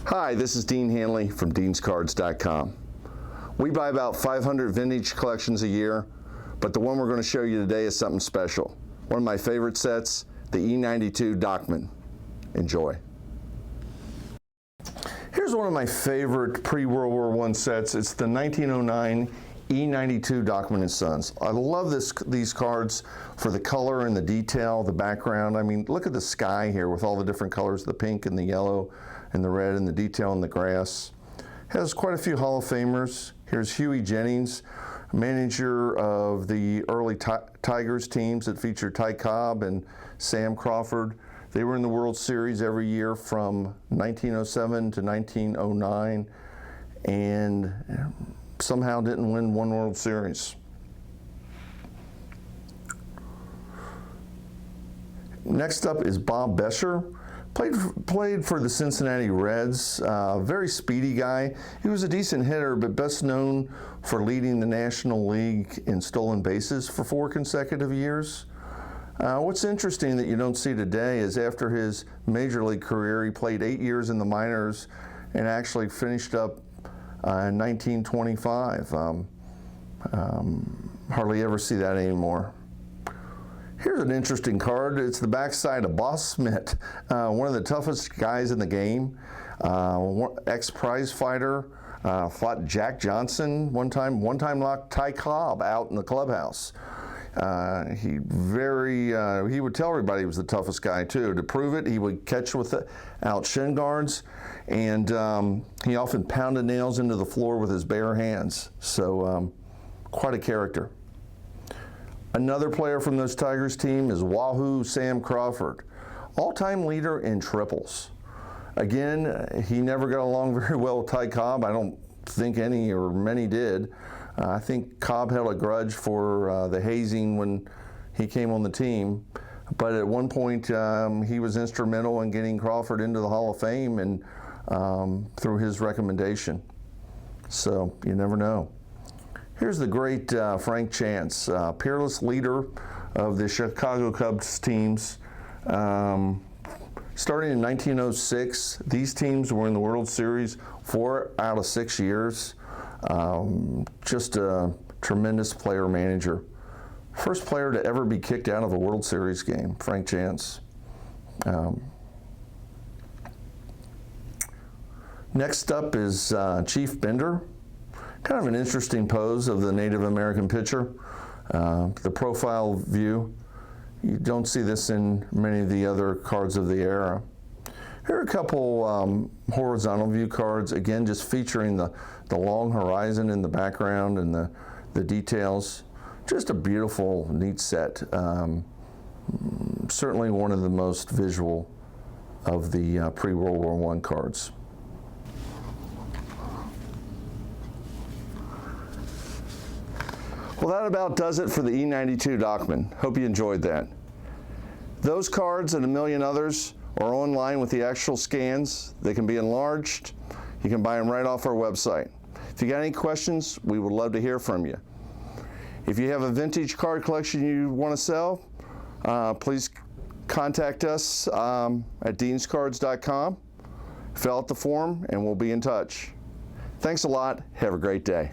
Hi, this is Dean Hanley from deanscards.com. We buy about 500 vintage collections a year, but the one we're going to show you today is something special. One of my favorite sets, the E92 Dockman. Enjoy. Here's one of my favorite pre-World War I sets. It's the 1909 E92 Dockman and Sons. I love these cards for the color and the detail, the background. I mean, look at the sky here with all the different colors, the pink and the yellow and the red and the detail in the grass. Has quite a few Hall of Famers. Here's Huey Jennings, manager of the early Tigers teams that featured Ty Cobb and Sam Crawford. They were in the World Series every year from 1907 to 1909 and somehow didn't win one World Series. Next up is Bob Bescher. Played for the Cincinnati Reds, very speedy guy. He was a decent hitter, but best known for leading the National League in stolen bases for 4 consecutive years. What's interesting that you don't see today is after his major league career, he played 8 years in the minors and actually finished up in 1925. Hardly ever see that anymore. Here's an interesting card. It's the backside of Boss Smith, one of the toughest guys in the game, ex-prize fighter, fought Jack Johnson one time knocked Ty Cobb out in the clubhouse. He would tell everybody he was the toughest guy too. To prove it, he would catch without shin guards, and he often pounded nails into the floor with his bare hands. So quite a character. Another player from those Tigers team is Wahoo Sam Crawford, all-time leader in triples. Again, he never got along very well with Ty Cobb. I don't think any or many did. I think Cobb held a grudge for the hazing when he came on the team. But at one point, he was instrumental in getting Crawford into the Hall of Fame and through his recommendation. So you never know. Here's the great Frank Chance, peerless leader of the Chicago Cubs teams. Starting in 1906, these teams were in the World Series 4 out of 6 years. Just a tremendous player manager. First player to ever be kicked out of a World Series game, Frank Chance. Next up is Chief Bender. Kind of an interesting pose of the Native American pitcher. The profile view. You don't see this in many of the other cards of the era. Here are a couple horizontal view cards, again just featuring the long horizon in the background and the details. Just a beautiful, neat set. Certainly one of the most visual of the pre-World War I cards. Well, that about does it for the E92 Dockman. Hope you enjoyed that. Those cards and a million others are online with the actual scans. They can be enlarged. You can buy them right off our website. If you got any questions, we would love to hear from you. If you have a vintage card collection you want to sell, please contact us at deanscards.com. Fill out the form and we'll be in touch. Thanks a lot. Have a great day.